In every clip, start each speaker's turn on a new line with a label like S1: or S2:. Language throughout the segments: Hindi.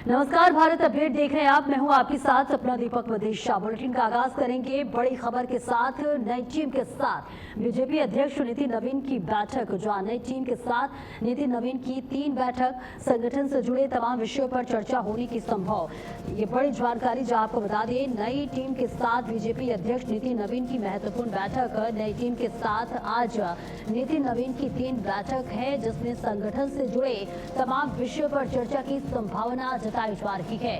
S1: नमस्कार, भारत अपडेट देख रहे हैं आप। मैं हूं आपके साथ अपना दीपक मदेशा। बुलेटिन का आगाज करेंगे बड़ी खबर के साथ। नई टीम के साथ बीजेपी अध्यक्ष नितिन नवीन की बैठक। जहां नई टीम के साथ नितिन नवीन की 3 बैठक, संगठन से जुड़े तमाम विषयों पर चर्चा होने की संभव। ये बड़ी जानकारी जो आपको बता दें, नई टीम के साथ बीजेपी अध्यक्ष नितिन नवीन की महत्वपूर्ण बैठक। नई टीम के साथ आज नितिन नवीन की 3 बैठक है, जिसमें संगठन से जुड़े तमाम विषयों पर चर्चा की संभावना जताई जा रही है।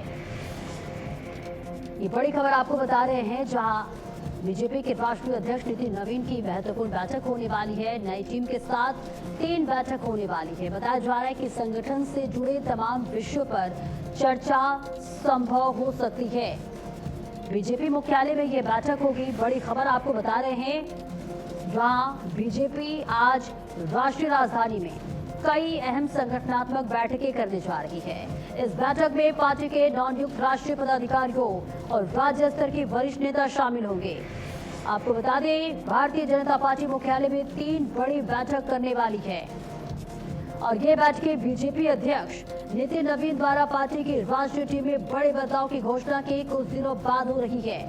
S1: ये बड़ी खबर आपको बता रहे हैं, जहां बीजेपी के राष्ट्रीय अध्यक्ष नितिन नवीन की महत्वपूर्ण बैठक होने वाली है। नई टीम के साथ 3 बैठक होने वाली है। बताया जा रहा है कि संगठन से जुड़े तमाम विषयों पर चर्चा संभव हो सकती है। बीजेपी मुख्यालय में यह बैठक होगी। बड़ी खबर आपको बता रहे हैं, जहां बीजेपी आज राष्ट्रीय राजधानी में कई अहम संगठनात्मक बैठकें करने जा रही है। इस बैठक में पार्टी के नवनियुक्त राष्ट्रीय पदाधिकारियों और राज्य स्तर के वरिष्ठ नेता शामिल होंगे। आपको बता दें, भारतीय जनता पार्टी मुख्यालय में 3 बड़ी बैठक करने वाली है और ये बैठकें बीजेपी अध्यक्ष नितिन नवीन द्वारा पार्टी की राष्ट्रीय टीम में बड़े बदलाव की घोषणा के कुछ दिनों बाद हो रही है।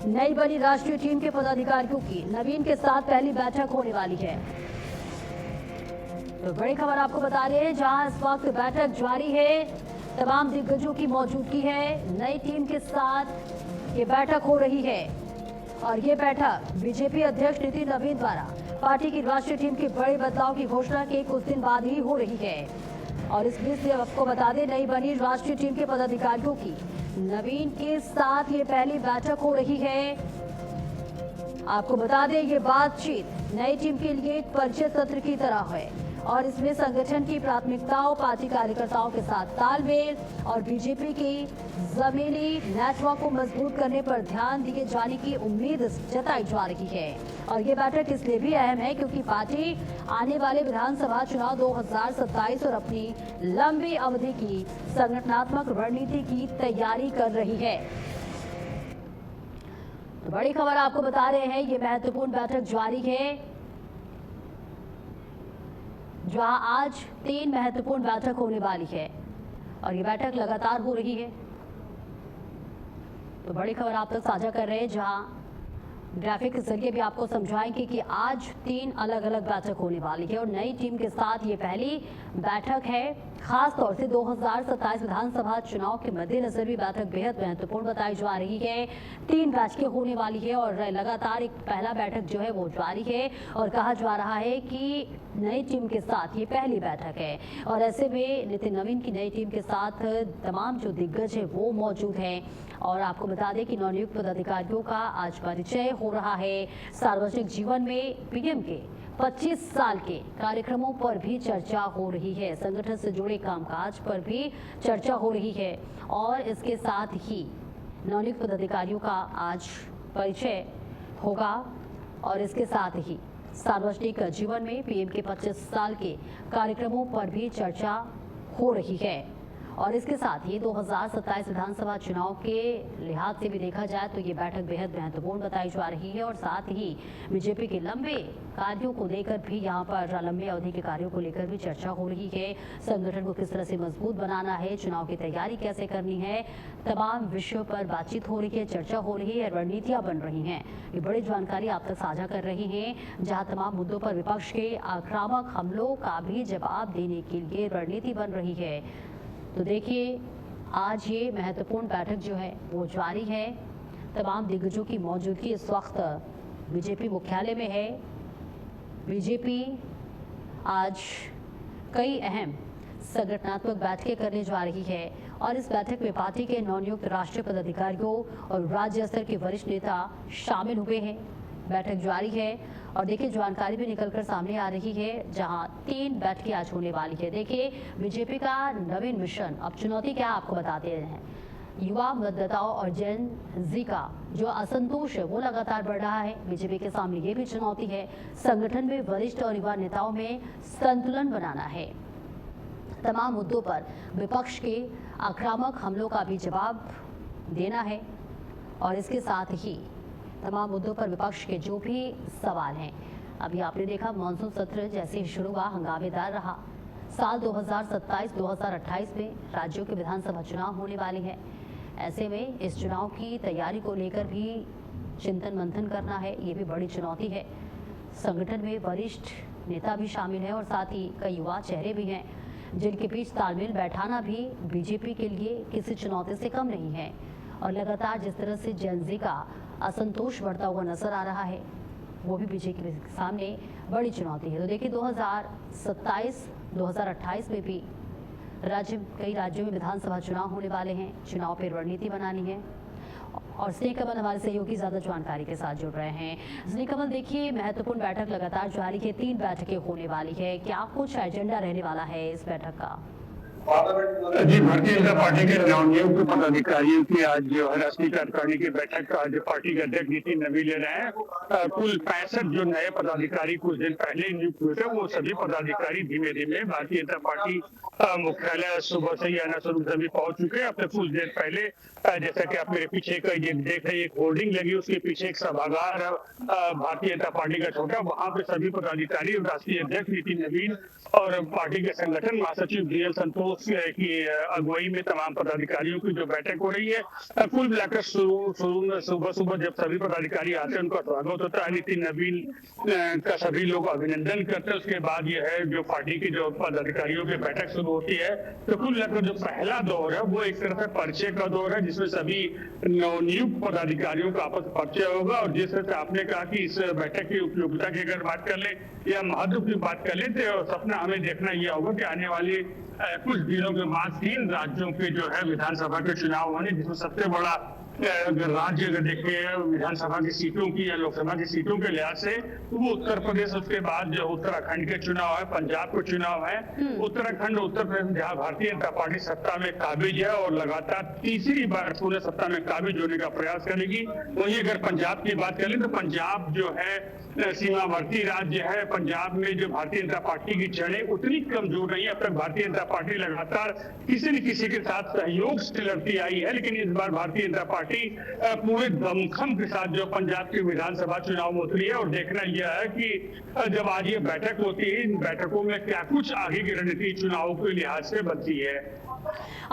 S1: नई बनी राष्ट्रीय टीम के पदाधिकारियों की नवीन के साथ पहली बैठक होने वाली है। तो बड़ी खबर आपको बता रहे हैं, जहां इस वक्त बैठक जारी है, तमाम दिग्गजों की मौजूदगी है। नई टीम के साथ ये बैठक हो रही है और ये बैठक बीजेपी अध्यक्ष नितिन नवीन द्वारा पार्टी की राष्ट्रीय टीम के बड़े बदलाव की घोषणा के कुछ दिन बाद ही हो रही है। और इस बीच आपको बता दें, नई बनी राष्ट्रीय टीम के पदाधिकारियों की नवीन के साथ ये पहली बैठक हो रही है। आपको बता दें, ये बातचीत नई टीम के लिए एक परिचय सत्र की तरह है और इसमें संगठन की प्राथमिकताओं, पार्टी कार्यकर्ताओं के साथ तालमेल और बीजेपी की जमीनी नेटवर्क को मजबूत करने पर ध्यान दिए जाने की उम्मीद जताई जा रही है। और ये बैठक इसलिए भी अहम है क्योंकि पार्टी आने वाले विधानसभा चुनाव 2027 और अपनी लंबी अवधि की संगठनात्मक रणनीति की तैयारी कर रही है। तो बड़ी खबर आपको बता रहे हैं, ये महत्वपूर्ण बैठक जारी है, जहां आज 3 महत्वपूर्ण बैठक होने वाली है और ये बैठक लगातार हो रही है। तो बड़ी खबर आप तक साझा कर रहे हैं, जहां ग्राफिक के जरिए भी आपको समझाएंगे कि आज 3 अलग अलग बैठक होने वाली है और नई टीम के साथ ये पहली बैठक है। खास तौर से 2027 विधानसभा चुनाव के मद्देनजर भी बैठक बेहद महत्वपूर्ण बताई जा रही है। 3 बैठकें होने वाली है और लगातार एक पहला बैठक जो है वो जारी है और कहा जा रहा है कि नई टीम के साथ ये पहली बैठक है। और ऐसे में नितिन नवीन की नई टीम के साथ तमाम जो दिग्गज है वो मौजूद हैं। और आपको बता दें कि नवनियुक्त पदाधिकारियों का आज परिचय हो रहा है। सार्वजनिक जीवन में पीएम के 25 साल के कार्यक्रमों पर भी चर्चा हो रही है। संगठन से जुड़े कामकाज पर भी चर्चा हो रही है और इसके साथ ही नवनियुक्त पदाधिकारियों का आज परिचय होगा और इसके साथ ही सार्वजनिक जीवन में पीएम के 25 साल के कार्यक्रमों पर भी चर्चा हो रही है। और इसके साथ ही 2027 विधानसभा चुनाव के लिहाज से भी देखा जाए तो ये बैठक बेहद महत्वपूर्ण बताई जा रही है और साथ ही बीजेपी के लंबे कार्यों को लेकर भी यहाँ पर लंबे अवधि के कार्यों को लेकर भी चर्चा हो रही है। संगठन को किस तरह से मजबूत बनाना है, चुनाव की तैयारी कैसे करनी है, तमाम विषयों पर बातचीत हो रही है, चर्चा हो रही है, रणनीतियां बन रही हैं। ये बड़ी जानकारी आप तक साझा कर रही हैं, जहाँ तमाम मुद्दों पर विपक्ष के आक्रामक हमलों का भी जवाब देने के लिए रणनीति बन रही है। तो देखिए, आज ये महत्वपूर्ण बैठक जो है वो जारी है। तमाम दिग्गजों की मौजूदगी इस वक्त बीजेपी मुख्यालय में है। बीजेपी आज कई अहम संगठनात्मक बैठकें करने जा रही है और इस बैठक में पार्टी के नवनियुक्त राष्ट्रीय पदाधिकारियों और राज्य स्तर के वरिष्ठ नेता शामिल हुए हैं। बैठक जारी है और देखिए, जानकारी भी निकलकर सामने आ रही है, जहां 3 बैठकें आज होने वाली है। देखिए, बीजेपी का नवीन मिशन, अब चुनौती क्या आपको बताते हैं। युवा मतदाताओं और जेन जी का जो असंतोष है वो लगातार बढ़ रहा है। बीजेपी के सामने ये भी चुनौती है, संगठन में वरिष्ठ और युवा नेताओं में संतुलन बनाना है। तमाम मुद्दों पर विपक्ष के आक्रामक हमलों का भी जवाब देना है और इसके साथ ही तमाम मुद्दों पर विपक्ष के जो भी सवाल हैं, अभी आपने देखा मानसून सत्र जैसे ही शुरू हुआ हंगामेदार रहा। साल 2027-2028 में राज्यों के विधानसभा चुनाव होने वाले हैं। ऐसे में इस चुनाव की तैयारी को लेकर भी चिंतन मंथन करना है, ये भी बड़ी चुनौती है। संगठन में वरिष्ठ नेता भी शामिल हैं और साथ ही कई युवा चेहरे भी हैं, जिनके बीच तालमेल बैठाना भी बीजेपी के लिए किसी चुनौती से कम नहीं है। और लगातार जिस तरह से जेन-ज़ी का असंतोष बढ़ता हुआ नजर आ रहा है, वो भी बीजेपी के सामने बड़ी चुनौती है। तो देखिए 2027-2028 में भी कई राज्यों में विधानसभा चुनाव होने वाले हैं। चुनाव पर रणनीति बनानी है और स्नेह कमल हमारे सहयोगी ज्यादा जानकारी के साथ जुड़ रहे हैं। स्नेह कमल, देखिए महत्वपूर्ण बैठक लगातार जारी है, 3 बैठकें होने वाली है, क्या कुछ एजेंडा रहने वाला है इस बैठक का?
S2: जी, भारतीय जनता पार्टी के नवनियुक्त पदाधिकारियों की आज जो है राष्ट्रीय कार्यकारिणी की बैठक का आज पार्टी के अध्यक्ष नितिन नवीन ले रहे हैं। कुल 65 जो नए पदाधिकारी कुछ दिन पहले नियुक्त हुए थे, वो सभी पदाधिकारी धीमे धीमे भारतीय जनता पार्टी मुख्यालय सुबह से ही आना शुरू सभी पहुंच चुके हैं। अब तक कुछ देर पहले जैसा कि आप मेरे पीछे का ये देख रहे हैं, एक होर्डिंग लगी, उसके पीछे एक सभागार भारतीय जनता पार्टी का छोटा, वहां पे सभी पदाधिकारी राष्ट्रीय अध्यक्ष नितिन नवीन और पार्टी के संगठन महासचिव DL संतोष की अगुवाई में तमाम पदाधिकारियों की जो बैठक हो रही है। कुल मिलाकर सुबह सुबह जब सभी पदाधिकारी आते हैं, उनका स्वागत होता है, नितिन नवीन का सभी लोग अभिनंदन करते हैं। उसके बाद यह है जो पार्टी की जो पदाधिकारियों की बैठक शुरू होती है। तो कुल मिलाकर जो पहला दौर है वो एक तरह से परिचय का दौर है, जिसमें सभी नवनियुक्त पदाधिकारियों का आपस परिचय होगा। और जिस तरह से आपने कहा कि इस बैठक की उपयोगिता की अगर बात कर ले या महत्व की बात कर ले, तो सपना हमें देखना यह होगा कि आने वाले कुछ दिनों के बाद 3 राज्यों के जो है विधानसभा के चुनाव होने, जिसमें सबसे बड़ा अगर राज्य अगर देखें विधानसभा की सीटों की या लोकसभा की सीटों के लिहाज से, तो वो उत्तर प्रदेश, उसके बाद जो उत्तराखंड के चुनाव है, पंजाब के चुनाव है। उत्तराखंड उत्तर प्रदेश जहाँ भारतीय जनता पार्टी सत्ता में काबिज है और लगातार तीसरी बार पूरे सत्ता में काबिज होने का प्रयास करेगी। वहीं अगर पंजाब की बात करें तो पंजाब जो है सीमावर्ती राज्य है। पंजाब में जो भारतीय जनता पार्टी की जड़ें उतनी कमजोर नहीं है। अब तक भारतीय जनता पार्टी लगातार किसी न किसी के साथ सहयोग से लड़ती आई है, लेकिन इस बार भारतीय जनता पार्टी पूरे दमखम के साथ जो पंजाब की विधानसभा चुनाव में उतरी है। और देखना यह है कि जब आज ये बैठक होती है, इन बैठकों में क्या कुछ आगे की रणनीति चुनाव के लिहाज से बनती है।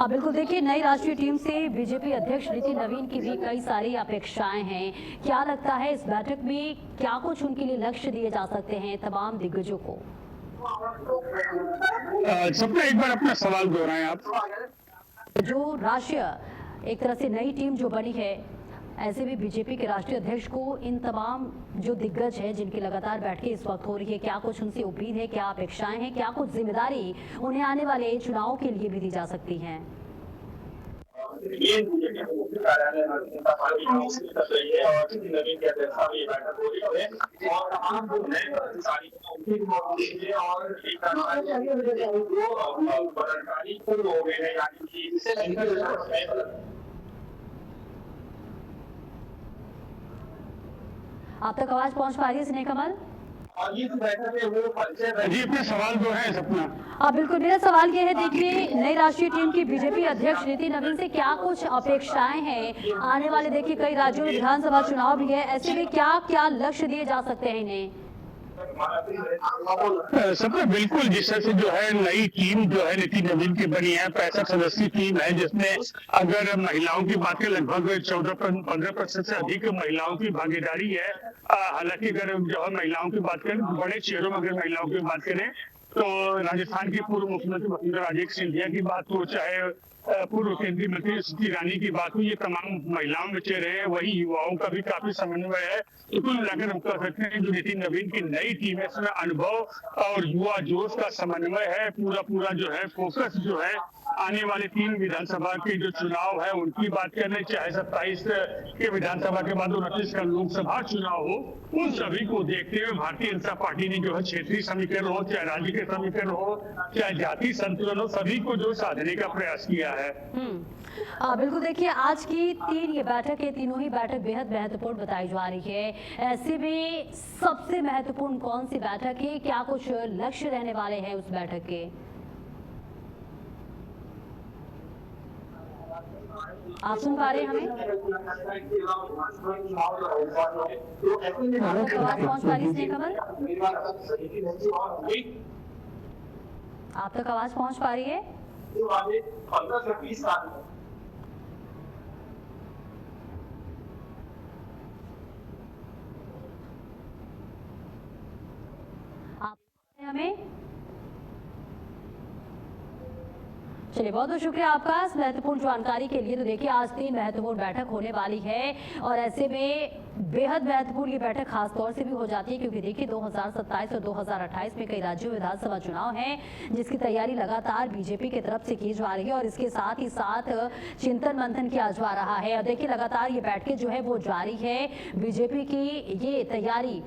S1: बिल्कुल, देखिए नई राष्ट्रीय टीम से बीजेपी अध्यक्ष नितिन नवीन की भी कई सारी अपेक्षाएं हैं। क्या लगता है इस बैठक में क्या कुछ उनके लिए लक्ष्य दिए जा सकते हैं तमाम दिग्गजों को?
S2: सबने एक बार अपना सवाल दोहराएं आप।
S1: जो राष्ट्रीय एक तरह से नई टीम जो बनी है, ऐसे भी बीजेपी के राष्ट्रीय अध्यक्ष को इन तमाम जो दिग्गज हैं जिनकी लगातार बैठकें इस वक्त हो रही है, क्या कुछ उनसे उम्मीद है, क्या अपेक्षाएं हैं, क्या कुछ जिम्मेदारी उन्हें आने वाले चुनाव के लिए भी दी जा सकती है? आप तक आवाज पहुंच पा रही है स्नेह कमल?
S2: जी, अपने सवाल जो है सपना।
S1: बिल्कुल, मेरा सवाल ये है, देखिए नई राष्ट्रीय टीम की बीजेपी अध्यक्ष नितिन नवीन से क्या कुछ अपेक्षाएं हैं आने वाले, देखिए कई राज्यों में विधानसभा चुनाव भी है, ऐसे में क्या क्या लक्ष्य दिए जा सकते हैं इन्हें?
S2: सबसे बिल्कुल जिस तरह से जो है नई टीम जो है नितिन नवीन की बनी है, 65 सदस्यीय टीम है, जिसमें अगर महिलाओं की बात करें लगभग 14-15% से अधिक महिलाओं की भागीदारी है। हालांकि अगर जो है महिलाओं की बात करें, बड़े शहरों में अगर महिलाओं की बात करें तो राजस्थान की पूर्व मुख्यमंत्री वसुंधरा राजे सिंधिया की बात हो, चाहे पूर्व केंद्रीय मंत्री स्मृति ईरानी की बात हुई, ये तमाम महिलाओं में चेहरे हैं। वही युवाओं का भी काफी समन्वय है। तो कुल मिलाकर हम कह सकते हैं जो नितिन नवीन की नई टीम है, इसमें अनुभव और युवा जोश का समन्वय है। पूरा जो है फोकस जो है आने वाले 3 विधानसभा के जो चुनाव है उनकी बात करें, चाहे 27 के विधानसभा के बाद 29 का लोकसभा चुनाव हो, उन सभी को देखते हुए भारतीय जनता पार्टी ने जो है क्षेत्रीय समीकरण हो, चाहे राज्य के समीकरण हो, चाहे जाति संतुलन हो, सभी को जो साधने का प्रयास किया है।
S1: बिल्कुल, देखिए आज की 3 ये बैठक है, तीनों ही बैठक बेहद महत्वपूर्ण बताई जा रही है। ऐसे में सबसे महत्वपूर्ण कौन सी बैठक है, क्या कुछ लक्ष्य रहने वाले हैं उस बैठक के? आप सुन पा रहे हैं हमें? आवाज पहुंच पा रही है कमल? आप तक आवाज पहुंच पा रही है?
S3: 15 से 20 साल
S1: आप हमें चलिए, बहुत बहुत शुक्रिया आपका इस महत्वपूर्ण जानकारी के लिए। तो देखिए, आज 3 महत्वपूर्ण बैठक होने वाली है और ऐसे में बेहद महत्वपूर्ण ये बैठक खास तौर से भी हो जाती है क्योंकि देखिए 2027 और 2028 में कई राज्यों में विधानसभा चुनाव हैं जिसकी तैयारी लगातार बीजेपी की तरफ से की जा रही है और इसके साथ ही साथ चिंतन मंथन किया जा रहा है। और देखिए, लगातार ये बैठकें जो है वो जारी है। बीजेपी की ये तैयारी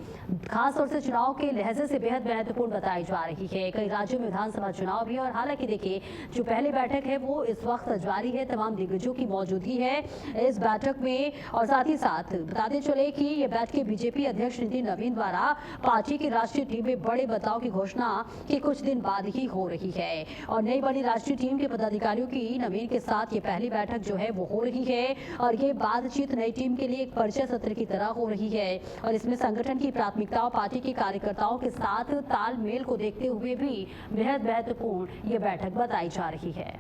S1: खासतौर से चुनाव के लहजे से बेहद महत्वपूर्ण बताई जा रही है। कई राज्यों में विधानसभा चुनाव भी, और हालांकि देखिए जो पहली बैठक है वो इस वक्त जारी है। तमाम दिग्गजों की मौजूदगी है इस बैठक में और साथ ही साथ बताते चले कि ये बैठक बीजेपी अध्यक्ष नितिन नवीन द्वारा पार्टी की राष्ट्रीय टीम में बड़े बदलाव की घोषणा के कुछ दिन बाद ही हो रही है और नई बनी राष्ट्रीय टीम के पदाधिकारियों की नवीन के साथ ये पहली बैठक जो है वो हो रही है और ये बातचीत नई टीम के लिए एक परिचय सत्र की तरह हो रही है और इसमें संगठन की प्राथमिकताओं, पार्टी के कार्यकर्ताओं के साथ तालमेल को देखते हुए भी बेहद महत्वपूर्ण ये बैठक बताई जा रही है।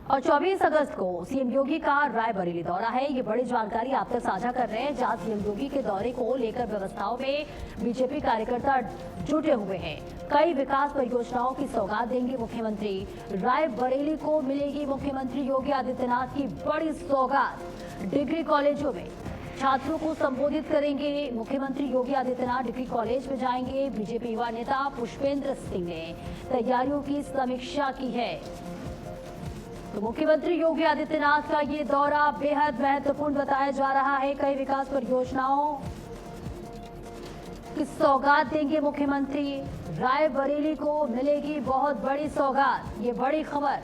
S1: और 24 अगस्त को सीएम योगी का रायबरेली दौरा है। ये बड़ी जानकारी आप तक साझा कर रहे हैं जहां सीएम योगी के दौरे को लेकर व्यवस्थाओं में बीजेपी कार्यकर्ता जुटे हुए हैं। कई विकास परियोजनाओं की सौगात देंगे मुख्यमंत्री। रायबरेली को मिलेगी मुख्यमंत्री योगी आदित्यनाथ की बड़ी सौगात। डिग्री कॉलेजों में छात्रों को संबोधित करेंगे मुख्यमंत्री योगी आदित्यनाथ। डिग्री कॉलेज में जाएंगे। बीजेपी युवा नेता पुष्पेंद्र सिंह ने तैयारियों की समीक्षा की है। तो मुख्यमंत्री योगी आदित्यनाथ का ये दौरा बेहद महत्वपूर्ण बताया जा रहा है। कई विकास परियोजनाओं की सौगात देंगे मुख्यमंत्री। रायबरेली को मिलेगी बहुत बड़ी सौगात, ये बड़ी खबर।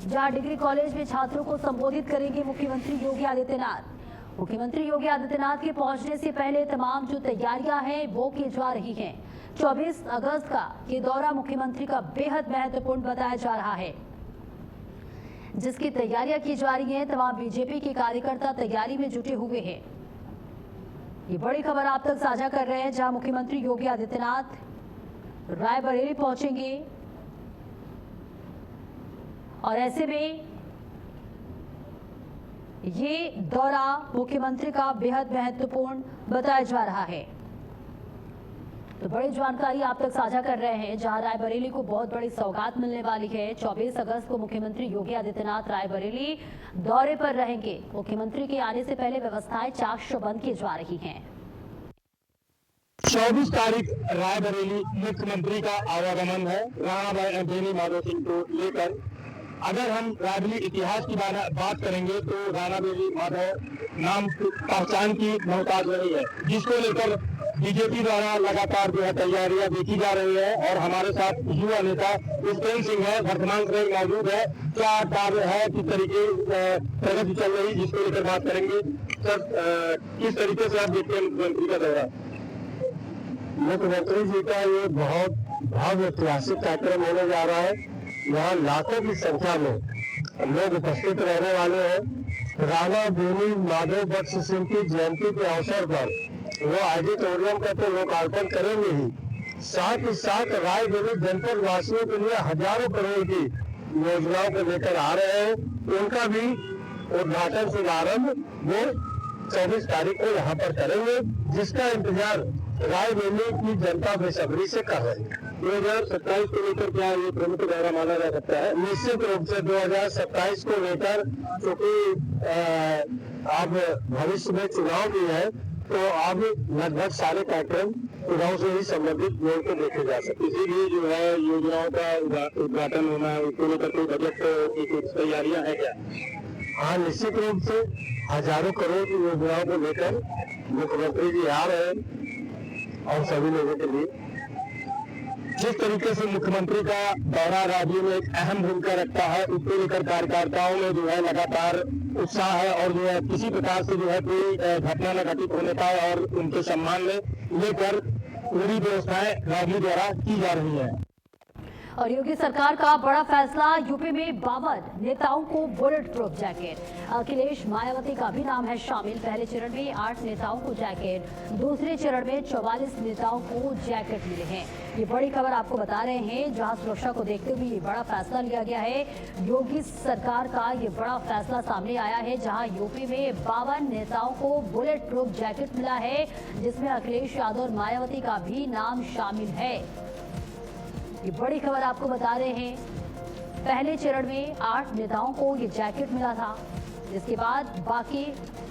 S1: जहां डिग्री कॉलेज में छात्रों को संबोधित करेंगे मुख्यमंत्री योगी आदित्यनाथ। मुख्यमंत्री योगी आदित्यनाथ के पहुंचने से पहले तमाम जो तैयारियां हैं वो की जा रही हैं। 24 अगस्त का ये दौरा मुख्यमंत्री का बेहद महत्वपूर्ण बताया जा रहा है जिसकी तैयारियां की जा रही हैं। तमाम बीजेपी के कार्यकर्ता तैयारी में जुटे हुए हैं। ये बड़ी खबर आप तक साझा कर रहे हैं जहां मुख्यमंत्री योगी आदित्यनाथ रायबरेली पहुंचेंगे और ऐसे में ये दौरा मुख्यमंत्री का बेहद महत्वपूर्ण बताया जा रहा है। तो बड़ी जानकारी आप तक साझा कर रहे हैं जहां रायबरेली को बहुत बड़ी सौगात मिलने वाली है। 24 अगस्त को मुख्यमंत्री योगी आदित्यनाथ रायबरेली दौरे पर रहेंगे। मुख्यमंत्री के आने से पहले व्यवस्थाएं चाक बंद की जा रही हैं।
S4: 24 तारीख रायबरेली मुख्यमंत्री का आवागमन है राणा बेनी माधव सिंह को लेकर। अगर हम रायबरेली इतिहास की बात करेंगे तो राणा बेनी माधव नाम पहचान की मोहताज नहीं है, जिसको लेकर बीजेपी द्वारा लगातार जो है तैयारियां देखी जा रही है और हमारे साथ युवा नेता पुष्पेंद्र सिंह है, वर्तमान में मौजूद है। क्या कार्य है, किस तरीके प्रगति चल रही, जिसको लेकर बात करेंगे। सर, किस तरीके से आप देखते हैं मुख्यमंत्री का दौरा?
S5: मुख्यमंत्री जी का ये बहुत भव्य ऐतिहासिक कार्यक्रम होने जा रहा है। यहाँ लाखों की संख्या में लोग उपस्थित रहने वाले हैं। राणा बेनी माधव बख्श सिंह की जयंती के अवसर पर वो ऑडिटोरियम का तो लोकार्पण करेंगे ही, साथ ही साथ रायबरेली जनपद वासियों के लिए हजारों करोड़ की योजनाओं को लेकर आ रहे हैं। उनका भी उद्घाटन शुभारंभ वो 24 तारीख को यहाँ पर करेंगे, जिसका इंतजार रायबरेली की जनता बेसब्री से कर रही है।
S4: 2027 को लेकर क्या ये प्रमुख दौरा माना जा सकता है?
S5: निश्चित रूप से 2027 को लेकर, क्योंकि अब भविष्य में चुनाव भी है तो अब लगभग सारे कार्यक्रम चुनाव से ही संबंधित जोड़ के देखे जा सकते।
S4: किसी भी जो है योजनाओं का उद्घाटन होना है, उसको लेकर कोई बजट की कुछ तैयारियां हैं क्या?
S5: हाँ, निश्चित रूप से हजारों करोड़ की योजनाओं को लेकर मुख्यमंत्री जी आ रहे हैं और सभी लोगों के लिए
S4: जिस तरीके से मुख्यमंत्री का दौरा राज्य में एक अहम भूमिका रखता है, उसको लेकर कार्यकर्ताओं में जो है लगातार उत्साह है और जो है किसी प्रकार से जो है कोई घटना न घटित होने पाए और उनके सम्मान में लेकर पूरी व्यवस्थाएं राज्य द्वारा की जा रही है।
S1: और योगी सरकार का बड़ा फैसला, यूपी में 52 नेताओं को bullet proof jacket. Akhilesh Mayawati का भी नाम है शामिल। पहले चरण में 8 नेताओं को जैकेट, दूसरे चरण में 44 नेताओं को जैकेट मिले हैं। ये बड़ी खबर आपको बता रहे हैं, जहां सुरक्षा को देखते हुए ये बड़ा फैसला लिया गया है। योगी सरकार का ये बड़ा फैसला सामने आया है, जहां यूपी में 52 नेताओं को बुलेट प्रूफ जैकेट मिला है, जिसमें अखिलेश यादव और मायावती का भी नाम शामिल है। ये बड़ी खबर आपको बता रहे हैं। पहले चरण में 8 नेताओं को ये जैकेट मिला था, जिसके बाद बाकी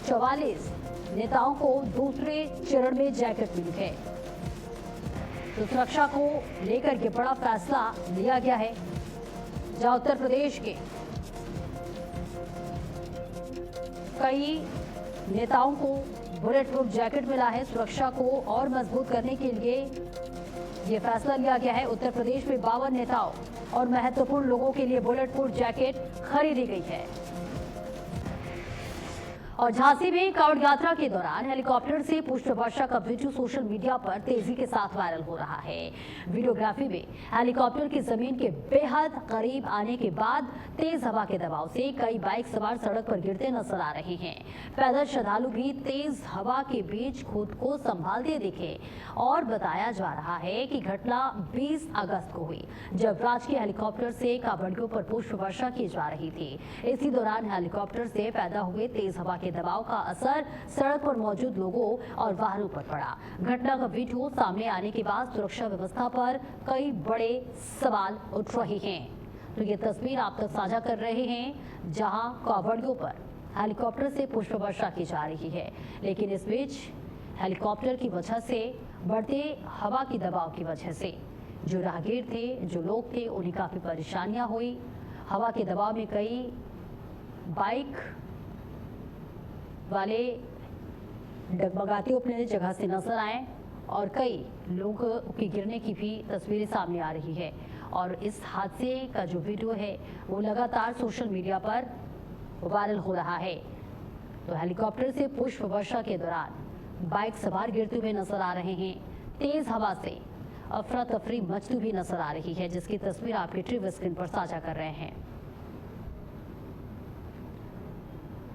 S1: 44 नेताओं को दूसरे चरण में जैकेट मिली है। तो सुरक्षा को लेकर के बड़ा फैसला लिया गया है, जहां उत्तर प्रदेश के कई नेताओं को बुलेट प्रूफ जैकेट मिला है। सुरक्षा को और मजबूत करने के लिए ये फैसला लिया गया है। उत्तर प्रदेश में 52 नेताओं और महत्वपूर्ण लोगों के लिए बुलेट प्रूफ जैकेट खरीदी गई है। और झांसी में कांवड़ यात्रा के दौरान हेलीकॉप्टर से पुष्प वर्षा का वीडियो सोशल मीडिया पर तेजी के साथ वायरल हो रहा है। वीडियोग्राफी में हेलीकॉप्टर की जमीन के बेहद करीब आने के बाद तेज हवा के दबाव से कई बाइक सवार सड़क पर गिरते नजर आ रहे हैं। पैदल श्रद्धालु भी तेज हवा के बीच खुद को संभालते दिखे। और बताया जा रहा है कि घटना 20 अगस्त को हुई, जब राजकीय हेलीकॉप्टर से कांवड़ियों पर पुष्प वर्षा की जा रही थी। इसी दौरान हेलीकॉप्टर से पैदा हुए तेज हवा के दबाव का असर सड़क पर मौजूद लोगों और वाहनों पर पड़ा। घटना का वीडियो सामने आने के बाद सुरक्षा व्यवस्था पर कई बड़े सवाल उठ रहे हैं। तो ये तस्वीर आप तक साझा कर रहे हैं, जहां कांवड़ियों पर हेलीकॉप्टर से पुष्प वर्षा की जा रही है, लेकिन इस बीच हेलीकॉप्टर की वजह से, बढ़ते हवा की दबाव की वजह से जो राहगीर थे, जो लोग थे, उन्हें काफी परेशानियां हुई। हवा के दबाव में कई बाइक वाले डगमगाते अपने जगह से नजर आए और कई लोगों के गिरने की भी तस्वीरें सामने आ रही है। और इस हादसे का जो वीडियो है वो लगातार सोशल मीडिया पर वायरल हो रहा है। तो हेलीकॉप्टर से पुष्प वर्षा के दौरान बाइक सवार गिरते हुए नजर आ रहे हैं। तेज हवा से अफरा तफरी मचती हुई नजर आ रही है, जिसकी तस्वीर आपके टीवी स्क्रीन पर साझा कर रहे हैं।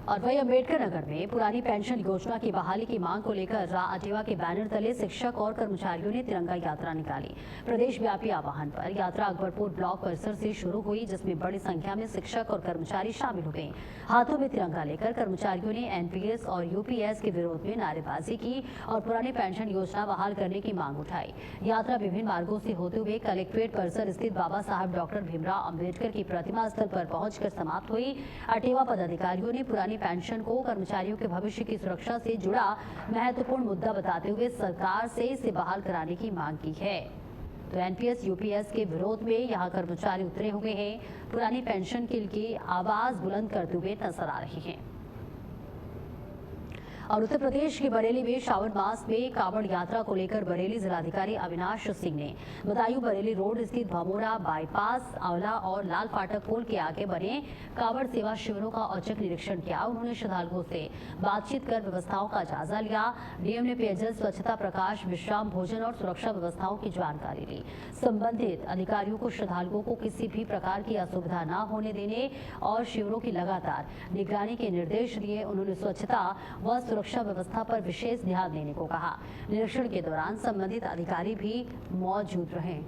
S1: और वही अम्बेडकर नगर में पुरानी पेंशन योजना की बहाली की मांग को लेकर राअटेवा के बैनर तले शिक्षक और कर्मचारियों ने तिरंगा यात्रा निकाली। प्रदेश व्यापी आह्वान पर यात्रा अकबरपुर ब्लॉक परिसर से शुरू हुई, जिसमें बड़ी संख्या में शिक्षक और कर्मचारी शामिल हो गए। हाथों में तिरंगा लेकर कर्मचारियों ने एनपीएस और यूपीएस के विरोध में नारेबाजी की और पुरानी पेंशन योजना बहाल करने की मांग उठाई। यात्रा विभिन्न मार्गों से होते हुए कलेक्ट्रेट परिसर स्थित बाबा साहब डॉक्टर भीमराव अम्बेडकर की प्रतिमा स्थल पर पहुंचकर समाप्त हुई। अटेवा पदाधिकारियों ने पुरानी पेंशन को कर्मचारियों के भविष्य की सुरक्षा से जुड़ा महत्वपूर्ण मुद्दा बताते हुए सरकार से इसे बहाल कराने की मांग की है। तो एनपीएस यूपीएस के विरोध में यहां कर्मचारी उतरे हुए हैं, पुरानी पेंशन के लिए आवाज बुलंद करते हुए नजर आ रहे हैं। और उत्तर प्रदेश के बरेली में श्रावण मास में कांवड़ यात्रा को लेकर बरेली जिलाधिकारी अविनाश सिंह ने बदायूं बरेली रोड स्थित भमोरा बाईपास, आंवला और लाल फाटक पुल के आगे बने कांवड़ सेवा शिविरों का औचक निरीक्षण किया। उन्होंने श्रद्धालुओं से बातचीत कर व्यवस्थाओं का जायजा लिया। डीएम ने पेयजल, स्वच्छता, प्रकाश, विश्राम, भोजन और सुरक्षा व्यवस्थाओं की जानकारी ली। संबंधित अधिकारियों को श्रद्धालुओं को किसी भी प्रकार की असुविधा न होने देने और शिविरों की लगातार निगरानी के निर्देश दिए। उन्होंने स्वच्छता व सुरक्षा व्यवस्था पर विशेष ध्यान देने को कहा। निरीक्षण के दौरान संबंधित अधिकारी भी मौजूद रहे।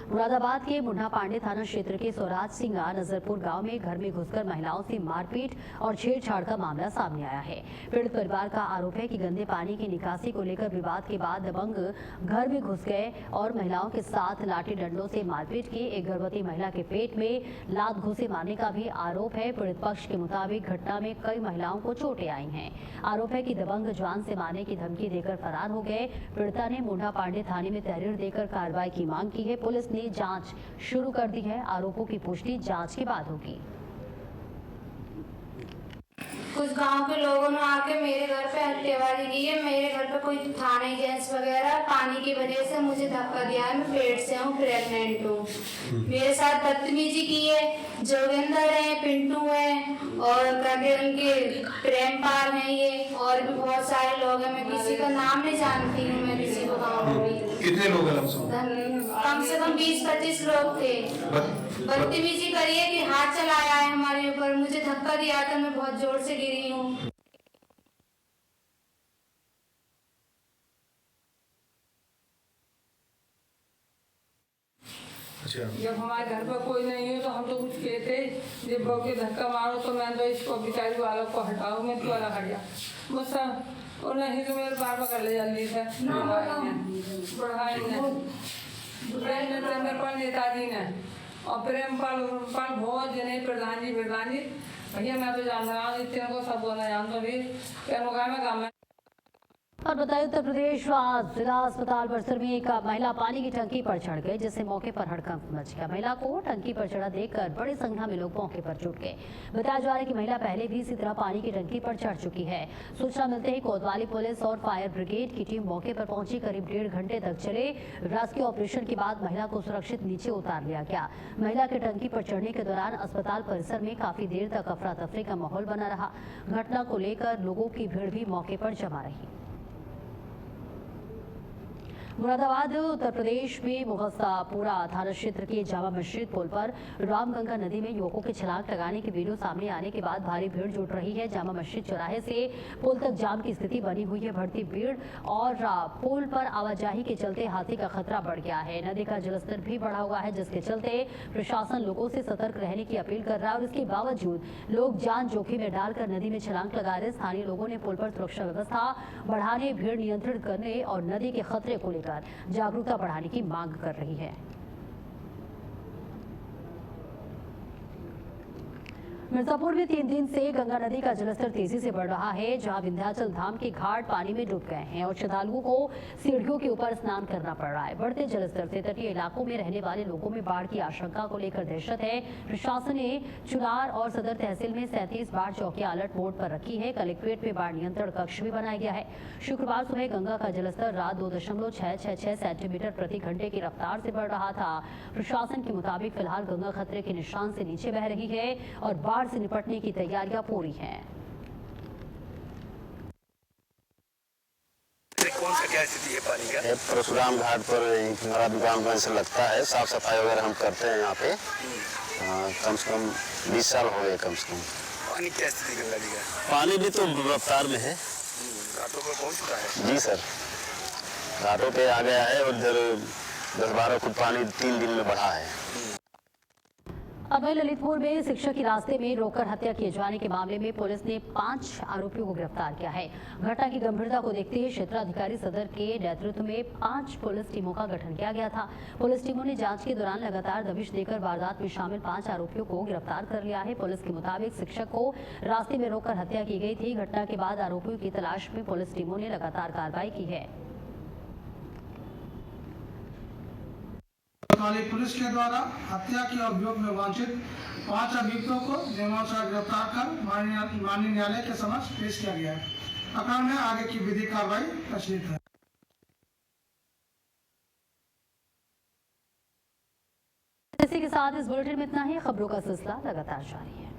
S1: मुरादाबाद के मुन्ना पांडे थाना क्षेत्र के स्वराज सिंगा नजरपुर गांव में घर में घुसकर महिलाओं से मारपीट और छेड़छाड़ का मामला सामने आया है। पीड़ित परिवार का आरोप है कि गंदे पानी की निकासी को लेकर विवाद के बाद दबंग घर में घुस गए और महिलाओं के साथ लाठी डंडों से मारपीट की। एक गर्भवती महिला के पेट में लात घुसे मारने का भी आरोप है। पीड़ित पक्ष के मुताबिक घटना में कई महिलाओं को चोटें आई हैं। आरोप है कि दबंग जान से मारने की धमकी देकर फरार हो गए। पीड़िता ने मुन्ना पांडे थाने में तहरीर देकर कार्रवाई की मांग की है। पुलिस ने जांच शुरू कर दी है। आरोपों की पुष्टि जांच के बाद होगी।
S6: कुछ गांव के लोगों ने आके मेरे घर पे हत्याबाजी की है। मेरे घर पे कोई था नहीं गैस वगैरह, पानी की वजह से मुझे धक्का दिया है। मैं पेट से हूँ, प्रेग्नेंट हूँ। मेरे साथ बदतमीजी की है। जोगिंदर है, पिंटू है और उनके प्रेमपाल हैं ये, और भी बहुत सारे लोग हैं। मैं किसी का नाम नहीं जानती हूँ, मैं किसी को गाँव में
S7: कितने लोग हैं लमसम?
S6: कम से कम 20-25 लोग थे। बदतमीजी करी है कि हाथ चलाया है हमारे ऊपर, मुझे धक्का दिया था, मैं बहुत जोर से गिरी हूँ।
S7: अच्छा,
S8: जब हमारे घर पर कोई नहीं हो तो हम तो कुछ कहते, जब बहू के धक्का मारो तो मैं तो इसको बेचारी वालों को हटाओ, मैं तो अलग हट गया बस। और नहीं तो मेरे बार कर ले जल्दी से बढ़ाई ने मेरे पास नेताजी ने और प्रेमपाल बहुत जने प्रधान जी भैया मैं तो जान रहा हूँ, इतने को सब बोला जान तो भी क्या में काम है।
S1: और बताइए उत्तर प्रदेश जिला अस्पताल परिसर में एक महिला पानी की टंकी पर चढ़ गई, जिससे मौके पर हड़कंप मच गया। महिला को टंकी पर चढ़ा देखकर बड़ी संख्या में लोग मौके पर जुट गए। बताया जा रहा है कि महिला पहले भी इसी तरह पानी की टंकी पर चढ़ चुकी है। सूचना मिलते ही कोतवाली पुलिस और फायर ब्रिगेड की टीम मौके पर पहुंची। करीब 1.5 घंटे तक चले रेस्क्यू ऑपरेशन के बाद महिला को सुरक्षित नीचे उतार लिया गया। महिला के टंकी पर चढ़ने के दौरान अस्पताल परिसर में काफी देर तक अफरा तफरी का माहौल बना रहा। घटना को लेकर लोगों की भीड़ भी मौके पर जमा रही। मुरादाबाद उत्तर प्रदेश में मुगस्तापुरा थाना क्षेत्र के जामा मस्जिद पुल पर रामगंगा नदी में युवकों के छलांग लगाने की वीडियो सामने आने के बाद भारी भीड़ जुट रही है। जामा मस्जिद चौराहे से पुल तक जाम की स्थिति बनी हुई है। बढ़ती भीड़ और पुल पर आवाजाही के चलते हादसे का खतरा बढ़ गया है। नदी का जलस्तर भी बढ़ा हुआ है, जिसके चलते प्रशासन लोगों से सतर्क रहने की अपील कर रहा है और इसके बावजूद लोग जान जोखिम में डालकर नदी में छलांग लगा रहे। स्थानीय लोगों ने पुल पर सुरक्षा व्यवस्था बढ़ाने, भीड़ नियंत्रित करने और नदी के खतरे को लेकर जागरूकता बढ़ाने की मांग कर रही है। मिर्जापुर में 3 दिन से गंगा नदी का जलस्तर तेजी से बढ़ रहा है, जहां विंध्याचल धाम के घाट पानी में डूब गए हैं और श्रद्धालुओं को सीढ़ियों के ऊपर स्नान करना पड़ रहा है। बढ़ते जलस्तर से तटीय इलाकों में रहने वाले लोगों में बाढ़ की आशंका को लेकर दहशत है। प्रशासन ने चुनार और सदर तहसील में 37 बाढ़ चौकियां अलर्ट मोड पर रखी है। कलेक्ट्रेट में बाढ़ नियंत्रण कक्ष भी बनाया गया है। शुक्रवार सुबह गंगा का जलस्तर रात 2.666 सेंटीमीटर प्रति घंटे की रफ्तार से बढ़ रहा था। प्रशासन के मुताबिक फिलहाल गंगा खतरे के निशान से नीचे बह रही है और बाढ़ से निपटने की तैयारियां पूरी हैं।
S7: कौन सा क्या स्थिति है पानी का?
S5: परशुराम घाट पर हमारा दुकान से लगता है, साफ सफाई वगैरह हम करते हैं यहाँ पे। कम से कम 20 साल हो गए कम से कम।
S7: पानी क्या स्थिति गंगा जी का?
S5: पानी भी तो रफ्तार में है।
S7: घाटों पर पहुँच चुका है?
S5: जी सर, घाटों पे आ गया है और इधर 10-12 फुट पानी 3 दिन में बढ़ा है।
S1: अब ललितपुर में शिक्षक की रास्ते में रोककर हत्या किए जाने के मामले में पुलिस ने 5 आरोपियों को गिरफ्तार किया है। घटना की गंभीरता को देखते हुए क्षेत्राधिकारी सदर के नेतृत्व में 5 पुलिस टीमों का गठन किया गया था। पुलिस टीमों ने जांच के दौरान लगातार दबिश देकर वारदात में शामिल 5 आरोपियों को गिरफ्तार कर लिया है। पुलिस के मुताबिक शिक्षक को रास्ते में रोककर हत्या की गई थी। घटना के बाद आरोपियों की तलाश में पुलिस टीमों ने लगातार कार्रवाई की है।
S9: पुलिस के द्वारा हत्या के अभियोग में वांछित 5 अभियुक्तों को नियमानुसार गिरफ्तार कर माननीय न्यायालय के समक्ष पेश किया गया है। प्रकरण में आगे की विधिक कार्रवाई प्रचलित है।
S1: इसी के साथ इस बुलेटिन में इतना ही। खबरों का सिलसिला लगातार जारी है।